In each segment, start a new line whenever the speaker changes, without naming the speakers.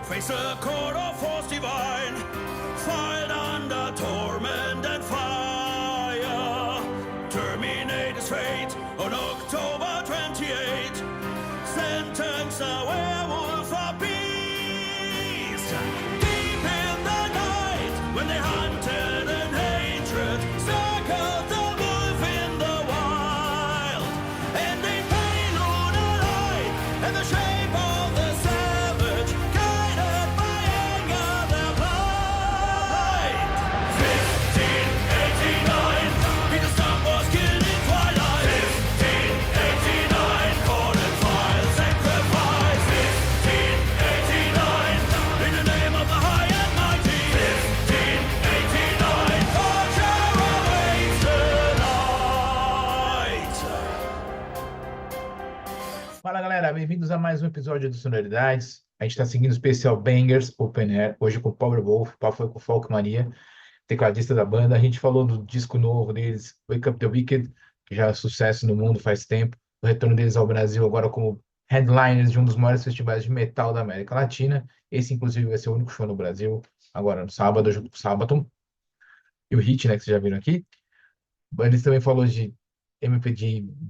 face a court of force divine, filed under torment and fire. Terminate his fate on October 28. Sentence a werewolf a beast. Deep in the night, when they hunted in hatred, circled the wolf in the wild, and they payload a light in the shape of the savage, guided by anger their blind. 1589, Peter Stump was killed in twilight. 1589, court and file, sacrifice. 1589, in the name of the high and mighty. 1589, torture awaits tonight.
Fala galera, bem-vindos a mais um episódio do Sonoridades. A gente está seguindo o especial Bangers Open Air, hoje com o Powerwolf, o papo foi com o Falk Maria, tecladista da banda. A gente falou do disco novo deles, Wake Up the Wicked, que já é sucesso no mundo faz tempo, o retorno deles ao Brasil agora como headliners de um dos maiores festivais de metal da América Latina. Esse, inclusive, vai ser o único show no Brasil, agora no sábado, junto com o Sabaton. E o Hit, né, que vocês já viram aqui. Eles também falou de MP,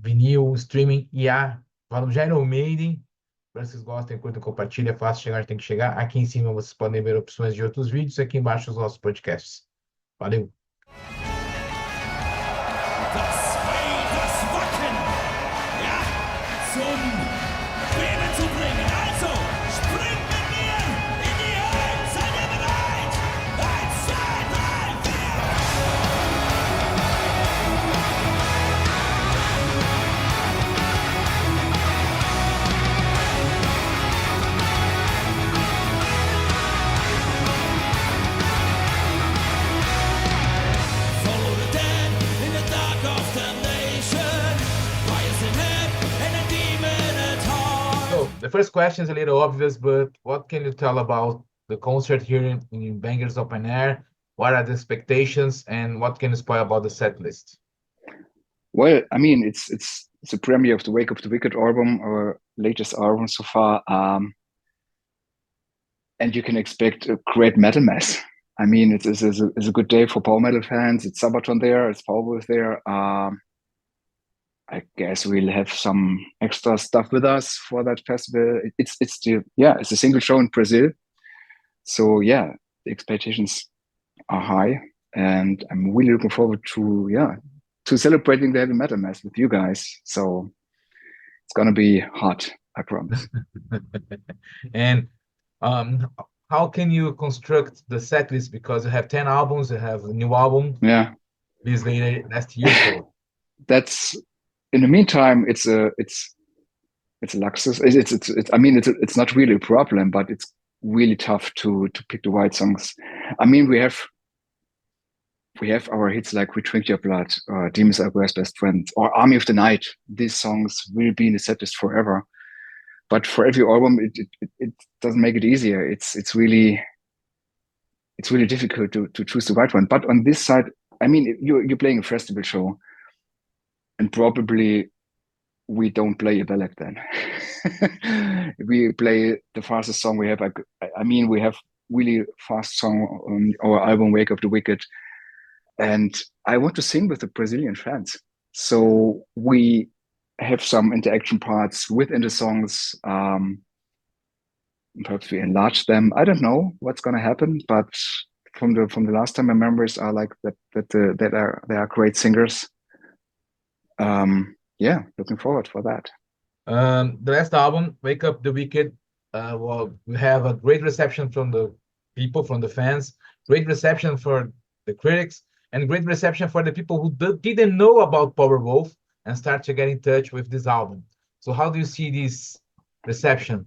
vinil, streaming e falam de Iron Maiden. Para vocês gostem, curtam, compartilhem, é fácil chegar, tem que chegar. Aqui em cima vocês podem ver opções de outros vídeos, aqui embaixo os nossos podcasts. Valeu!
Das Wacken, ja, zum Beben zu bringen. Also, springt mit mir in die Höhen. Seid ihr bereit? 1, 2, 3, 4. Follow the dead in the dark of damnation. Fires in head and a demon at heart.
So, the first question is a little obvious, but what can you tell about the concert here in Bangers Open Air? What are the expectations and what can you spoil about the set list?
Well, I mean, it's a premiere of the Wake Up the Wicked album, our latest album so far, and you can expect a great metal mess. I mean, it's a good day for power metal fans. It's Sabaton there, it's Powerwolf there. I guess we'll have some extra stuff with us for that festival. It's a single show in Brazil, so yeah, the expectations are high, and I'm really looking forward to celebrating the heavy metal mess with you guys. So it's gonna be hot, I promise.
And how can you construct the set list? Because you have 10 albums, you have a new album
Yeah,
this later last year. So
that's in the meantime. It's a luxus. I mean, it's not really a problem, but it's really tough to pick the right songs. I mean, we have our hits like We Drink Your Blood, or Demons Are Our Best Friend, or Army of the Night. These songs will be in the setlist forever. But for every album, it doesn't make it easier. It's really difficult to choose the right one. But on this side, I mean, you're playing a festival show, and probably we don't play a ballad then. We play the fastest song we have. I mean, we have really fast song on our album Wake Up the Wicked. And I want to sing with the Brazilian fans. So we have some interaction parts within the songs. Perhaps we enlarge them. I don't know what's going to happen, but from the last time, my memories are like that they are great singers. Yeah, looking forward for that.
the last album, Wake Up the Wicked, well, we have a great reception from the people, from the fans, great reception for the critics, and great reception for the people who didn't know about Powerwolf and start to get in touch with this album. So how do you see this reception?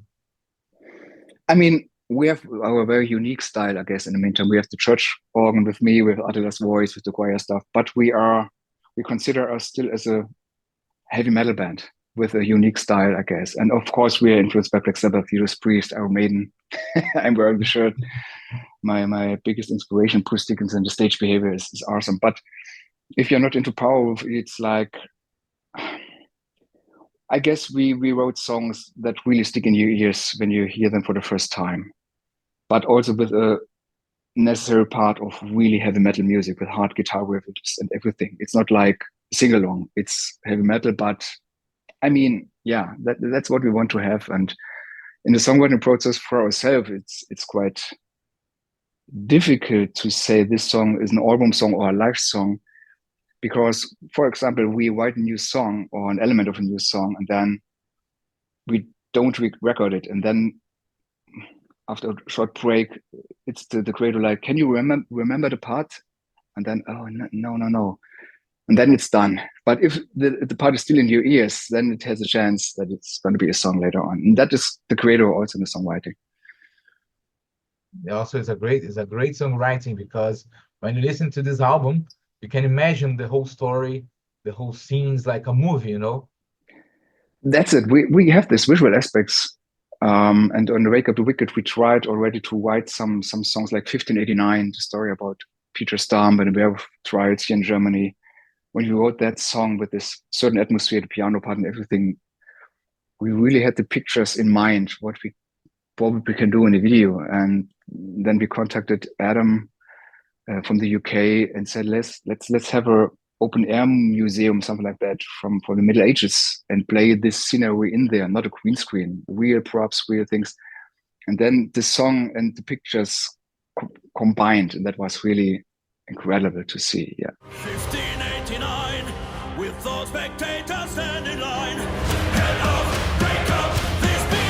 I mean, we have our very unique style, I guess, in the meantime. We have the church organ with me, with Attila's voice, with the choir stuff, but we consider us still as a heavy metal band with a unique style, I guess. And of course, we are influenced by Black Sabbath, Judas Priest, Iron Maiden. I'm wearing the shirt. My biggest inspiration, Bruce Dickinson, the stage behavior is awesome. But if you're not into Powerwolf, it's like, I guess we wrote songs that really stick in your ears when you hear them for the first time. but also with a necessary part of really heavy metal music with hard guitar riffs and everything. It's not like sing along, it's heavy metal, but I mean, yeah, that's what we want to have. And in the songwriting process for ourselves, it's quite difficult to say this song is an album song or a live song, because, for example, we write a new song or an element of a new song, and then we don't record it, and then after a short break, it's the creator like, can you remember the part? And then, oh no, and then it's done. But if the part is still in your ears, then it has a chance that it's going to be a song later on, and that is the creator also in the songwriting.
Also, it's a great songwriting, because when you listen to this album, you can imagine the whole story, the whole scenes, like a movie, you know.
That's it. We have these visual aspects, and on the Wake Up the Wicked, we tried already to write some songs like 1589, the story about Peter Stamp and the werewolf trials here in Germany. When we wrote that song with this certain atmosphere, the piano part and everything, we really had the pictures in mind, what we probably can do in the video. And then we contacted Adam from the UK and said, let's have a open air museum, something like that, from the Middle Ages, and play this scenery in there, not a green screen, real props, real things. And then the song and the pictures combined, and that was really incredible to see. Yeah.
1589, with those spectators stand in line. Head up, break up this beast.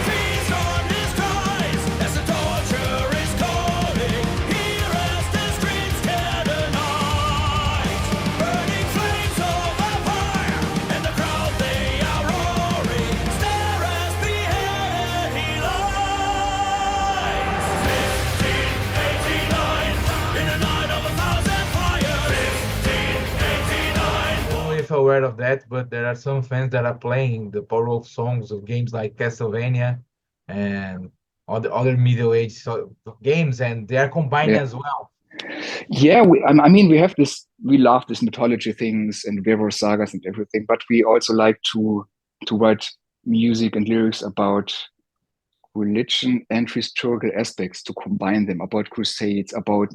Feast on his cries as the torture is calling. Hear as the screams tear the night. Burning flames over fire, and the crowd they are roaring. Stare as beheaded he lies. 1589, in a night of 1,000 fires. 1589.
I don't know if you're aware of that, but there are some fans that are playing the Powerwolf songs of games like Castlevania and other Middle Age games, and they are combining
Yeah.
as well.
Yeah, I mean, we have this, we love this mythology things and werewolf sagas and everything, but we also like to write music and lyrics about religion and historical aspects, to combine them, about crusades, about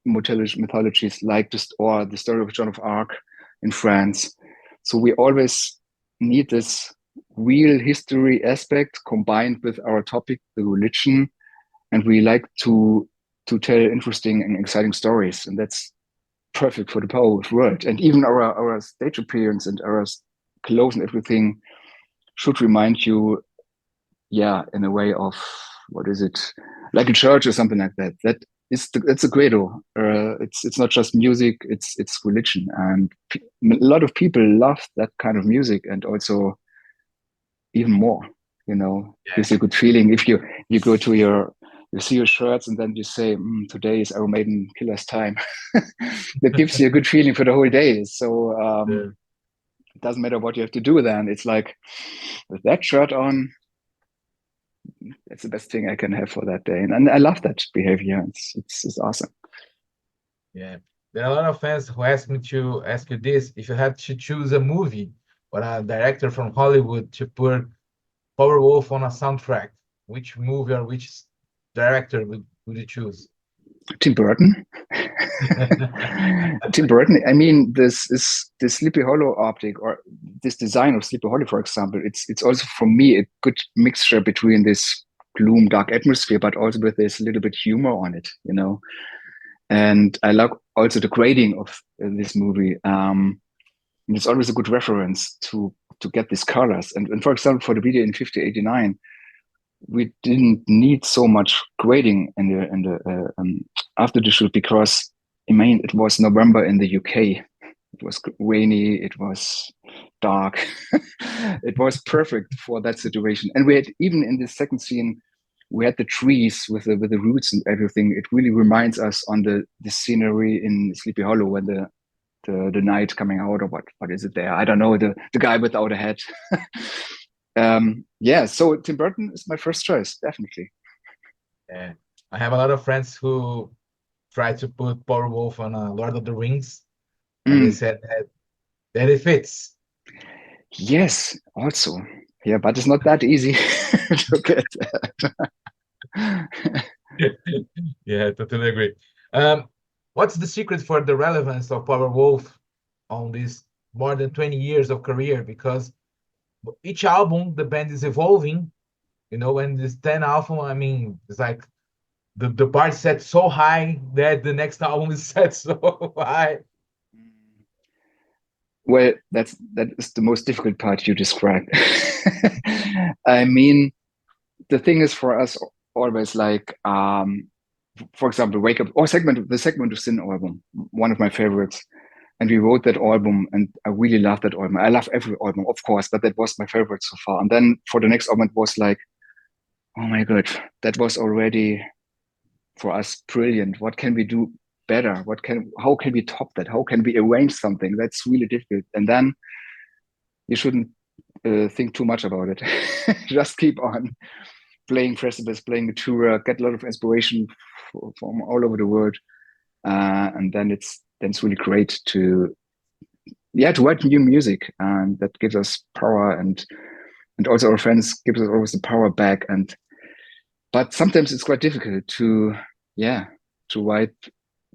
mythologies like this, or the story of Joan of Arc in France. So we always need this real history aspect combined with our topic, the religion, and we like to tell interesting and exciting stories, and that's perfect for the Powerwolf world. And even our stage appearance and our clothes and everything should remind you, yeah, in a way of, what is it, like a church or something like that. It's a credo. It's not just music, it's religion, and a lot of people love that kind of music, and also even more, you know.
Yeah.
Gives you a good feeling if you go to you see your shirts and then you say, today is Iron Maiden Killer's time. That gives you a good feeling for the whole day. So
Yeah.
it doesn't matter what you have to do then. It's like, with that shirt on, that's the best thing I can have for that day. And I love that behavior. It's awesome.
Yeah. There are a lot of fans who ask me to ask you this: if you had to choose a movie or a director from Hollywood to put Powerwolf on a soundtrack, which movie or which director would you choose?
Tim Burton. Tim Burton. I mean, this is the Sleepy Hollow optic, or this design of Sleepy Hollow, for example. It's also for me a good mixture between this gloom, dark atmosphere, but also with this little bit humor on it, you know. And I love also the grading of this movie. It's always a good reference to get these colors. And for example, for the video in 1589, we didn't need so much grading in the after the shoot, because I mean, it was November in the UK. It was rainy. It was dark. It was perfect for that situation. And we had, even in this second scene, we had the trees with the roots and everything. It really reminds us on the scenery in Sleepy Hollow, when the night coming out, or what is it there? I don't know. The guy without a head. Yeah, so Tim Burton is my first choice, definitely.
Yeah. I have a lot of friends who try to put Powerwolf on Lord of the Rings, and they said that it fits.
Yes, also. Yeah, but it's not that easy to get that.
Yeah, totally agree. What's the secret for the relevance of Powerwolf on this more than 20 years of career? Because each album, the band is evolving, and this 10 album, I mean, it's like the bar is set so high that the next album is set so high.
Well, that is the most difficult part you described. I mean, the thing is for us always like, for example, Wake Up or the segment of Sin album, one of my favorites. And we wrote that album, and I really love that album. I love every album, of course, but that was my favorite so far. And then for the next album, it was like, oh my God, that was already for us brilliant. What can we do better? How can we top that? How can we arrange something? That's really difficult. And then you shouldn't think too much about it. Just keep on playing festivals, playing a tour, get a lot of inspiration from all over the world, and then it's really great to write new music, and that gives us power, and also our friends gives us always the power back. But sometimes it's quite difficult to write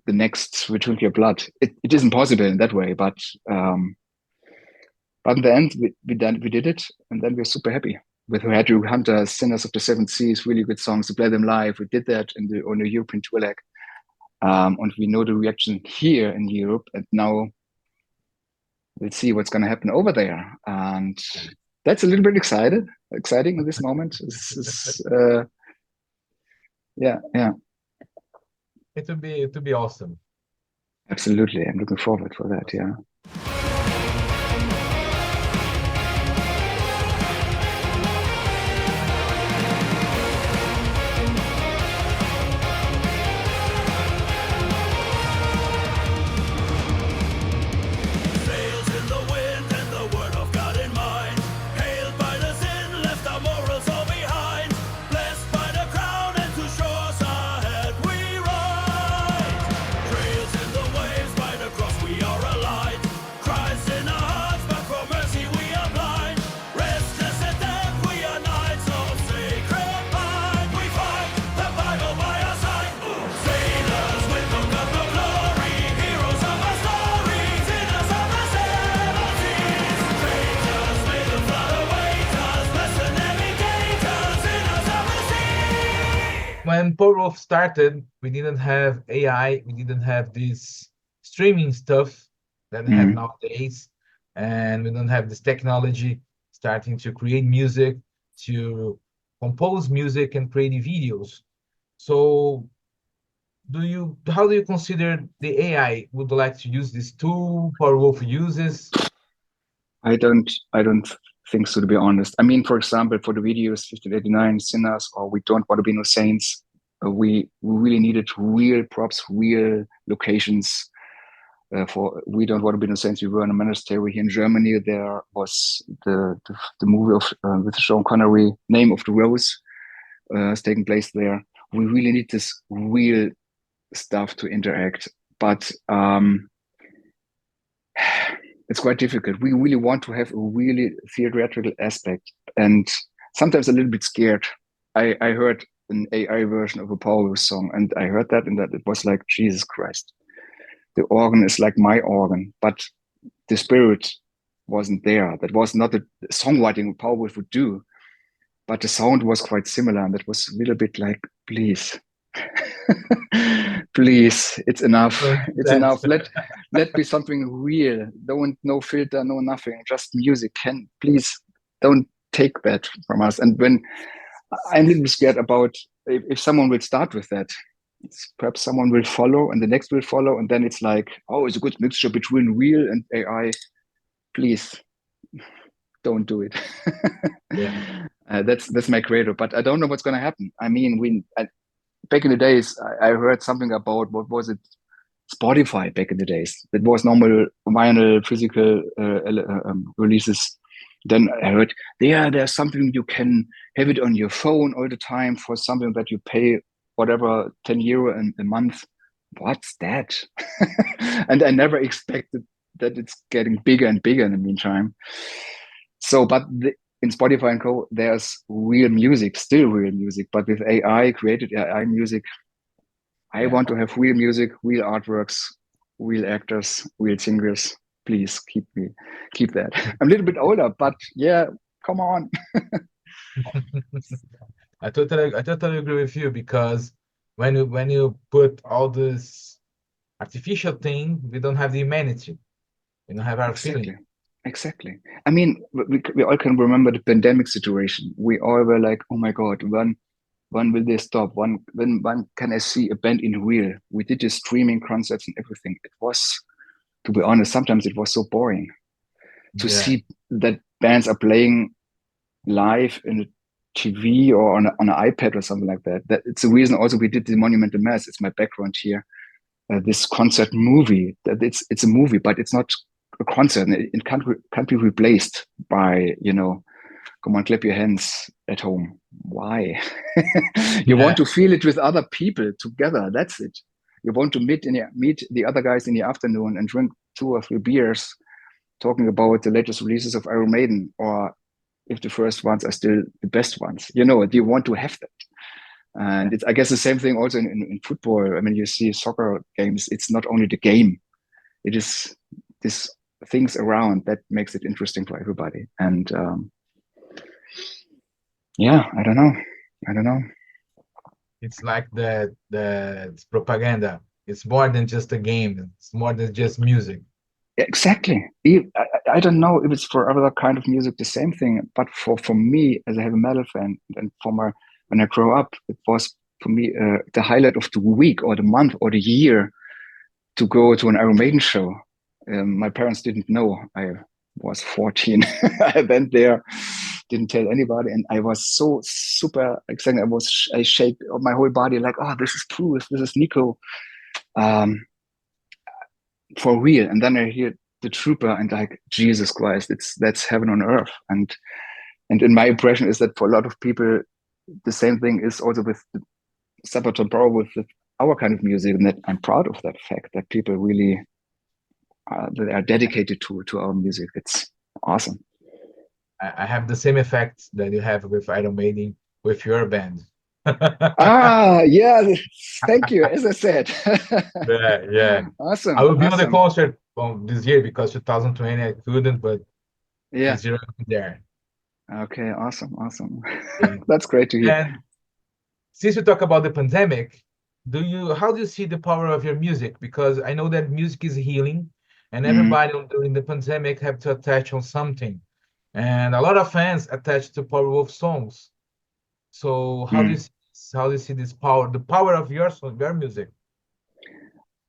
the next Return to Your Blood. It isn't possible in that way, but in the end we did it, and then we're super happy. With Andrew Hunter, Sinners of the Seven Seas, really good songs to play them live. We did that on a European tour leg. And we know the reaction here in Europe, and now we'll see what's going to happen over there. And that's a little bit exciting in this moment. Yeah.
It would be awesome.
Absolutely. I'm looking forward for that. Yeah.
When Powerwolf started, we didn't have AI, we didn't have this streaming stuff that we have nowadays, and we don't have this technology starting to create music, to compose music and create videos. So how do you consider the AI? Would you like to use this tool Powerwolf uses?
I don't think so, to be honest. I mean, for example, for the videos 1589 Sinners, or We Don't Want to Be No Saints, we really needed real props, real locations. For We Don't Want to Be No Saints, we were in a monastery here in Germany. There was the movie of with Sean Connery, Name of the Rose, is taking place there. We really need this real stuff to interact, but it's quite difficult. We really want to have a really theatrical aspect, and sometimes a little bit scared. I heard an AI version of a Powerwolf song, and I heard that, and that it was like, Jesus Christ, the organ is like my organ, but the spirit wasn't there. That was not the songwriting Powerwolf would do, but the sound was quite similar, and it was a little bit like, please. Please, it's enough. It's enough. Let be something real. No filter, no nothing. Just music. Please don't take that from us. And when I'm a little bit scared about if someone will start with that, perhaps someone will follow, and the next will follow, and then it's like, oh, it's a good mixture between real and AI. Please don't do it.
Yeah.
That's my credo. But I don't know what's going to happen. I mean, back in the days, I heard something about, what was it? Spotify back in the days. That was normal vinyl physical releases. Then I heard, there's something you can have it on your phone all the time for something that you pay whatever, 10 euro a month. What's that? And I never expected that it's getting bigger and bigger in the meantime. So, but in Spotify and Co, there's real music, still real music, but with AI, created AI music. I want to have real music, real artworks, real actors, real singers. Please keep that. I'm a little bit older, but yeah, come on.
I totally agree with you, because when you put all this artificial thing, we don't have the humanity. We don't have our feeling.
Exactly. I mean, we all can remember the pandemic situation. We all were like, oh my God, when will they stop? When can I see a band in real? We did the streaming concerts and everything. It was, to be honest, sometimes it was so boring to see that bands are playing live in a TV or on an iPad or something like that. It's the reason also we did the Monumental Mass. It's my background here. This concert movie, that it's a movie, but it's not a concert. It can't be replaced by, come on, clap your hands at home. Why? You want to feel it with other people together. That's it. You want to meet the other guys in the afternoon and drink 2 or 3 beers, talking about the latest releases of Iron Maiden, or if the first ones are still the best ones. Do you want to have that? And it's, I guess, the same thing also in football. I mean, you see soccer games, it's not only the game, it is this things around that makes it interesting for everybody. And I don't know.
It's like the propaganda. It's more than just a game. It's more than just music.
Exactly. I don't know if it's for other kind of music the same thing, but for me as a heavy metal fan, and when I grow up, it was for me the highlight of the week or the month or the year to go to an Iron Maiden show. My parents didn't know. I was 14. I went there, didn't tell anybody, and I was so super excited. I shake my whole body like, oh, this is true. This is Nico. For real. And then I hear the trooper and like, Jesus Christ, that's heaven on earth. And in my impression is that for a lot of people, the same thing is also with Sabaton Powerwolf, with our kind of music, and that I'm proud of that fact that people really that are dedicated to our music. It's awesome.
I have the same effect that you have with Iron Maiden with your band.
Yeah, thank you. As I said.
Yeah.
Awesome.
I will be on the concert this year, because 2020 I couldn't, but
yeah,
this year I'll be there.
Okay, awesome.
Yeah.
That's great to hear.
And since we talk about the pandemic, how do you see the power of your music? Because I know that music is healing, and everybody during the pandemic have to attach on something, and a lot of fans attach to Powerwolf songs. So how do you see this power, the power of your music?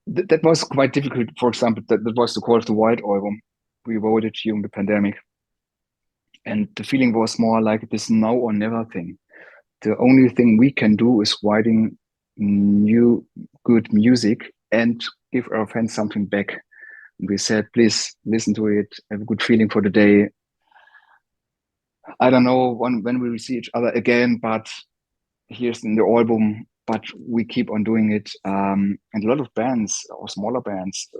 That was quite difficult. For example, that was the Call of the Wild album. We wrote it during the pandemic, and the feeling was more like this now or never thing. The only thing we can do is writing new good music and give our fans something back. And we said, please listen to it, have a good feeling for the day. I don't know when we will see each other again, but here's in the album, but we keep on doing it. And a lot of bands or smaller bands,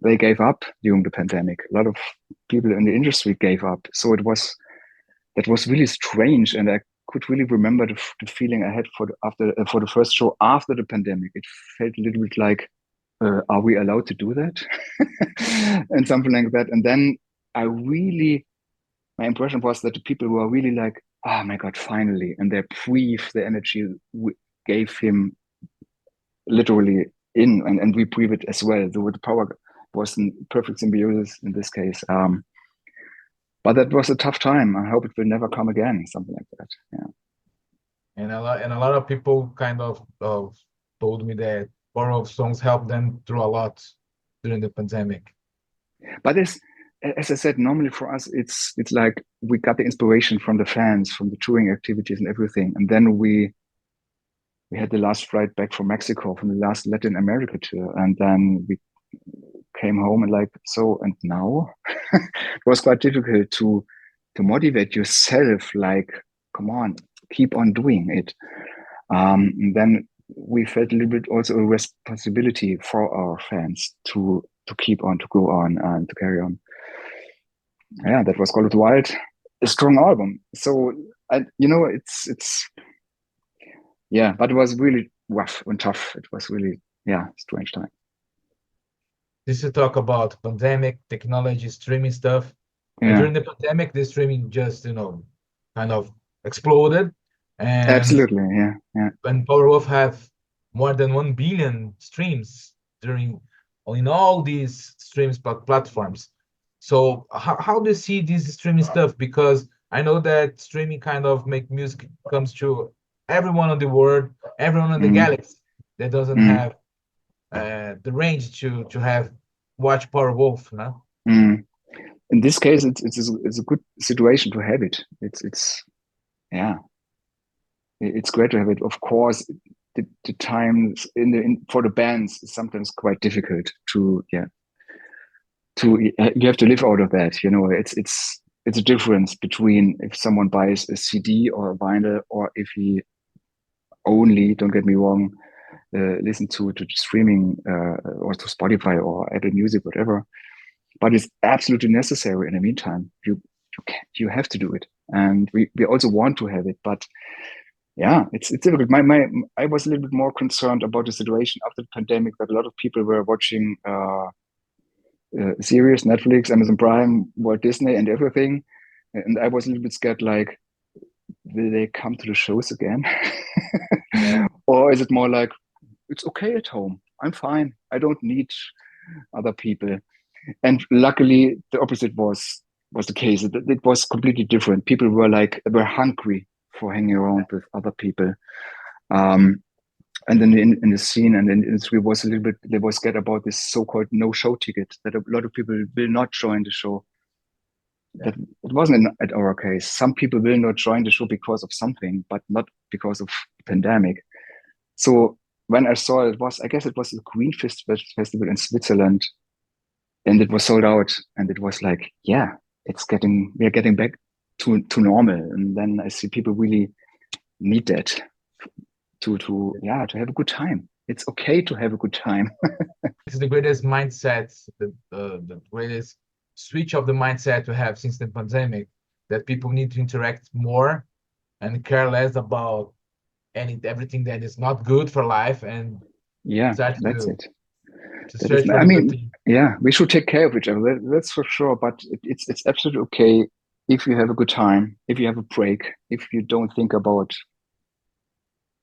they gave up during the pandemic. A lot of people in the industry gave up. So that was really strange. And I could really remember the feeling I had for the first show after the pandemic. It felt a little bit like, are we allowed to do that? And something like that. And then my impression was that the people were really like, oh my God, finally. And they breathed the energy we gave him literally in, and we breathe it as well. The power was in perfect symbiosis in this case. But that was a tough time. I hope it will never come again, something like that. Yeah.
And a lot of people kind of told me that Powerwolf songs helped them through a lot during the pandemic.
But as I said, normally for us, it's like we got the inspiration from the fans, from the touring activities and everything. And then we had the last flight back from Mexico, from the last Latin America tour. And then we came home and like, so, and now? It was quite difficult to motivate yourself, like, come on, keep on doing it. And then we felt a little bit also a responsibility for our fans to keep on, to go on, and to carry on. Yeah, that was Call of the Wild. a strong album. So it's yeah, but it was really rough and tough. It was really strange time.
This is talk about pandemic, technology, streaming stuff. And
Yeah,
during the pandemic, the streaming just, kind of exploded. And
absolutely. Yeah.
when Powerwolf have more than 1 billion streams in all these streams platforms. So how do you see this streaming stuff? Because I know that streaming kind of make music comes to everyone in the world, everyone in the galaxy that doesn't have the range to have watch Powerwolf, no?
In this case, it's a good situation to have it. It's great to have it. Of course, the times for the bands is sometimes quite difficult to you have to live out of that. It's a difference between if someone buys a CD or a vinyl, or if he only, don't get me wrong, listen to streaming or to Spotify or Apple Music, whatever. But it's absolutely necessary in the meantime. You have to do it, and we also want to have it. But yeah, it's difficult. I was a little bit more concerned about the situation after the pandemic, that a lot of people were watching series, Netflix, Amazon Prime, Walt Disney, and everything, and I was a little bit scared, like, will they come to the shows again? Or is it more like, it's okay at home, I'm fine, I don't need other people? And luckily the opposite was the case. It was completely different. People were hungry for hanging around with other people, and then in the scene and in the industry was a little bit, they were scared about this so-called no-show ticket, that a lot of people will not join the show. That it wasn't at our case. Some people will not join the show because of something, but not because of the pandemic. So when I saw I guess it was the Green Festival in Switzerland, and it was sold out, and it was like, yeah, we are getting back to normal. And then I see people really need that to have a good time. It's okay to have a good time.
It's the greatest mindset, the greatest switch of the mindset we have since the pandemic, that people need to interact more and care less about everything that is not good for life, and
that's it.
To search for good things.
Yeah, we should take care of each other. That's for sure. But it's absolutely okay if you have a good time, if you have a break, if you don't think about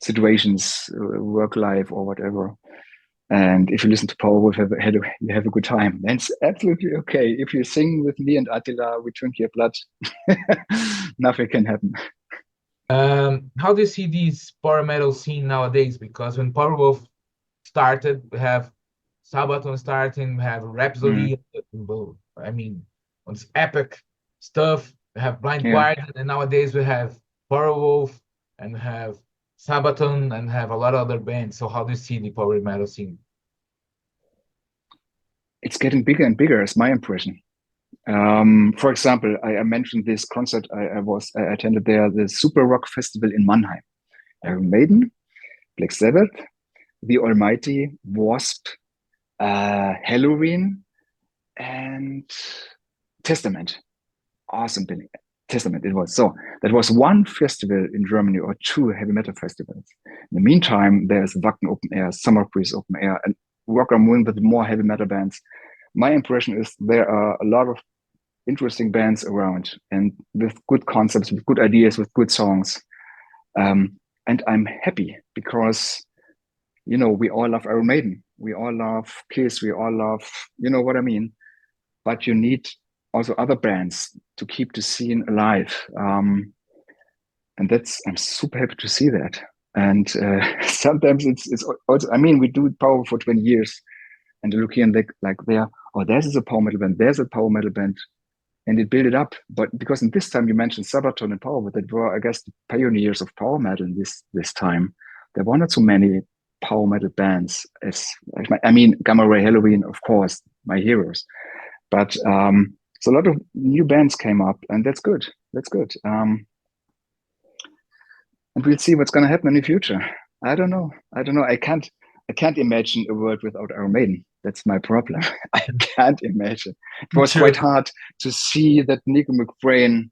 situations, work life, or whatever. And if you listen to Powerwolf, you have a good time. Then it's absolutely okay. If you sing with me and Attila, we drink your blood, nothing can happen.
How do you see this power metal scene nowadays? Because when Powerwolf started, we have Sabaton starting, we have Rhapsody, I mean, it's epic stuff. We have Blind Guardian, and nowadays we have Powerwolf, and we have Sabaton, and have a lot of other bands. So how do you see the power metal scene?
It's getting bigger and bigger, is my impression. For example, I mentioned this concert I attended there, the Super Rock Festival in Mannheim. Iron Maiden, Black Sabbath, The Almighty, Wasp, Halloween, and Testament. Awesome billing. Testament it was. So that was one festival in Germany, or two heavy metal festivals. In the meantime, there's Wacken Open Air, Summer Breeze Open Air, and Rock am Ring with more heavy metal bands. My impression is there are a lot of interesting bands around, and with good concepts, with good ideas, with good songs. And I'm happy because, we all love Iron Maiden. We all love Kiss. We all love, you know what I mean? But you need also other bands to keep the scene alive. And I'm super happy to see that. And sometimes it's also, we do Power for 20 years, and you look here and like there's a power metal band, there's a power metal band, and it built it up. But because in this time you mentioned Sabaton and Powerwolf, that were, I guess, the pioneers of power metal in this time. There were not so many power metal bands Gamma Ray, Halloween, of course, my heroes. But so a lot of new bands came up, and that's good. And we'll see what's going to happen in the future. I don't know. I can't imagine a world without Iron Maiden. That's my problem. I can't imagine. It was quite hard to see that Nico McBrain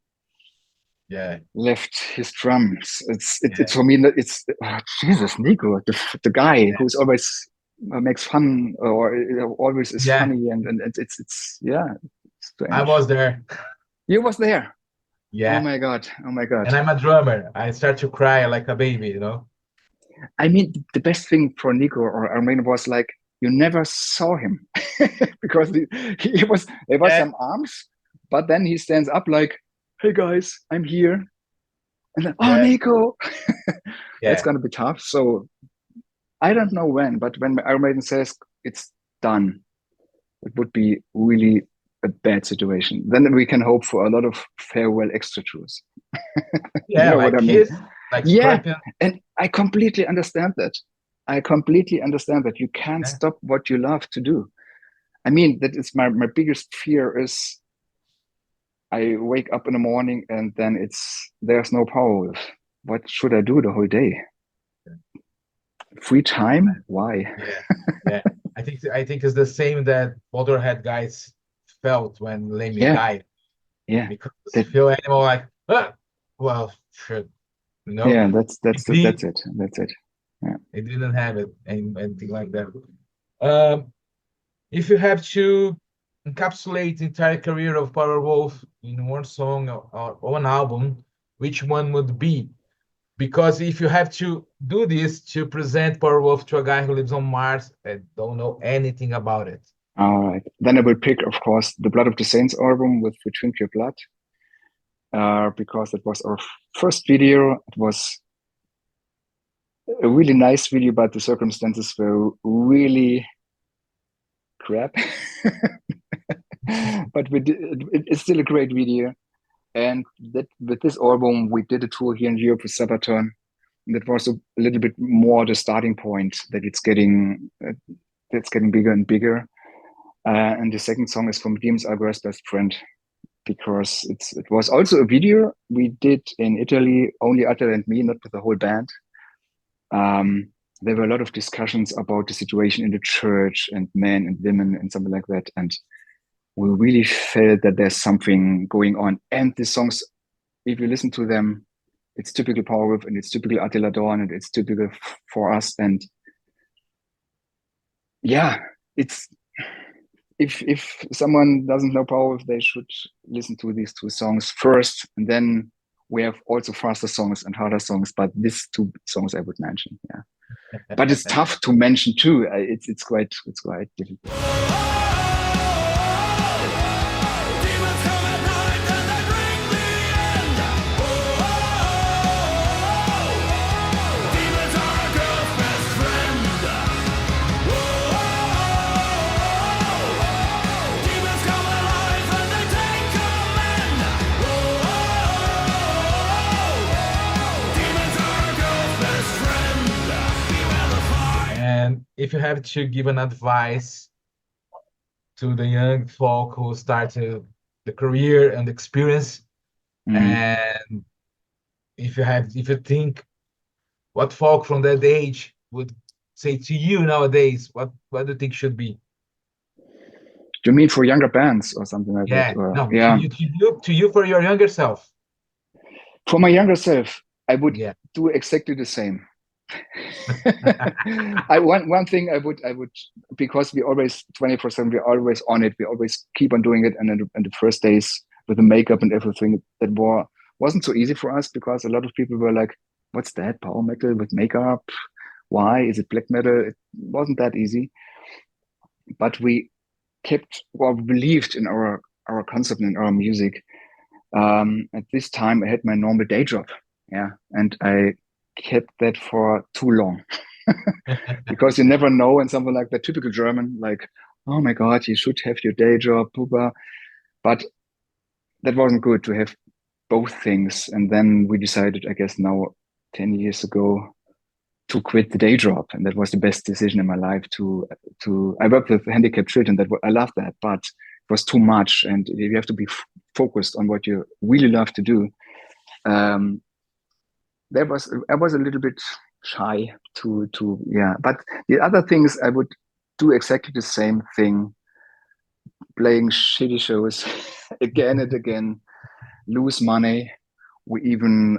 Yeah.
left his drums. It's
Yeah.
for me. It's Jesus, Nico, the guy who's always makes fun or always is
Yeah.
funny, and it's yeah, strange.
I was there.
You was there.
Yeah.
Oh my god. Oh my god.
And I'm a drummer. I start to cry like a baby, you know?
I mean, the best thing for Nico or Armin was like you never saw him because he was there was
Yeah.
some arms, but then he stands up like, "Hey guys, I'm here," and then, "Oh,
Yeah.
Nico." That's
Yeah.
gonna be tough. So I don't know when, but when Iron Maiden says it's done, it would be really a bad situation. Then we can hope for a lot of farewell extra tours. You
Yeah,
know what
like
I mean?
Kiss, like
Yeah,
Scorpion.
and I completely understand that. I completely understand that you can't
Yeah.
stop what you love to do. I mean, that is my biggest fear is I wake up in the morning and then there's no Powerwolf. What should I do the whole day? Free time? Why?
Yeah. Yeah. I think it's the same that Motorhead guys felt when Lemmy
Yeah,
died.
yeah.
Because
That
Phil Animal like, well, sure, you know,
yeah, that's
he
it. That's it. Yeah.
he didn't have it and anything like that. If you have to encapsulate the entire career of Powerwolf in one song or one album, which one would be? Because if you have to do this to present Powerwolf to a guy who lives on Mars and don't know anything about it.
All right. Then I will pick, of course, the Blood of the Saints album with Drink Your Blood. Because it was our first video. It was a really nice video, but the circumstances were really crap. But we did, it's still a great video. And that with this album, we did a tour here in Europe with Sabaton. And that was a little bit more the starting point that it's getting bigger and bigger. And the second song is from James Alvarez's Best Friend, because it was also a video we did in Italy, only Atal and me, not with the whole band. There were a lot of discussions about the situation in the church and men and women and something like that. And we really felt that there's something going on. And the songs, if you listen to them, it's typical Powerwolf and it's typical Attila Dorn and it's typical for us. And yeah, it's if someone doesn't know Powerwolf, they should listen to these two songs first, and then we have also faster songs and harder songs. But these two songs I would mention, yeah. But it's tough to mention too. It's quite difficult.
And if you have to give an advice to the young folk who started the career and experience, and if you think what folk from that age would say to you nowadays, what do you think should be?
Do you mean for younger bands or something like
Yeah,
that? Or,
no,
yeah.
to you for your younger self.
For my younger self, I would
Yeah.
do exactly the same. One thing I would because we always 24/7, we're always on it, we always keep on doing it, and in the first days with the makeup and everything, that wasn't so easy for us, because a lot of people were like, what's that, power metal with makeup? Why is it black metal? It wasn't that easy, but we kept or believed in our concept and our music. At this time I had my normal day job, yeah, and I kept that for too long. Because you never know, and something like the typical German, like, oh my god, you should have your day job, but that wasn't good to have both things. And then we decided, I guess now 10 years ago, to quit the day job, and that was the best decision in my life. I worked with handicapped children, I love that, but it was too much, and you have to be focused on what you really love to do. I was a little bit shy to yeah, but the other things I would do exactly the same thing, playing shitty shows again and again, lose money, We even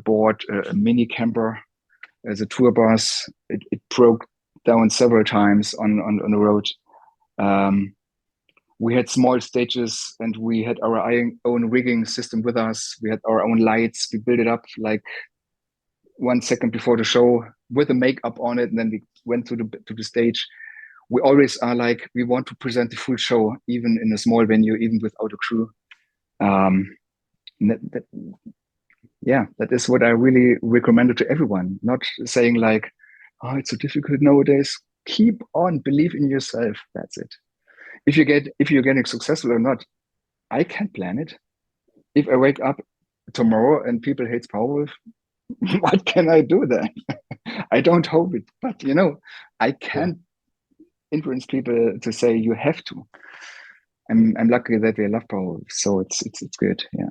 bought a mini camper as a tour bus. It broke down several times on the road. We had small stages, and we had our own rigging system with us. We had our own lights. We built it up like 1 second before the show with the makeup on it, and then we went to the stage. We always are like, we want to present the full show, even in a small venue, even without a crew. That is what I really recommend to everyone. Not saying like, oh, it's so difficult nowadays. Keep on, believe in yourself. That's it. If you're getting successful or not, I can't plan it. If I wake up tomorrow and people hate Powerwolf, what can I do then? I don't hope it, but I can't influence people to say you have to. I'm lucky that they love Powerwolf, so it's good. Yeah.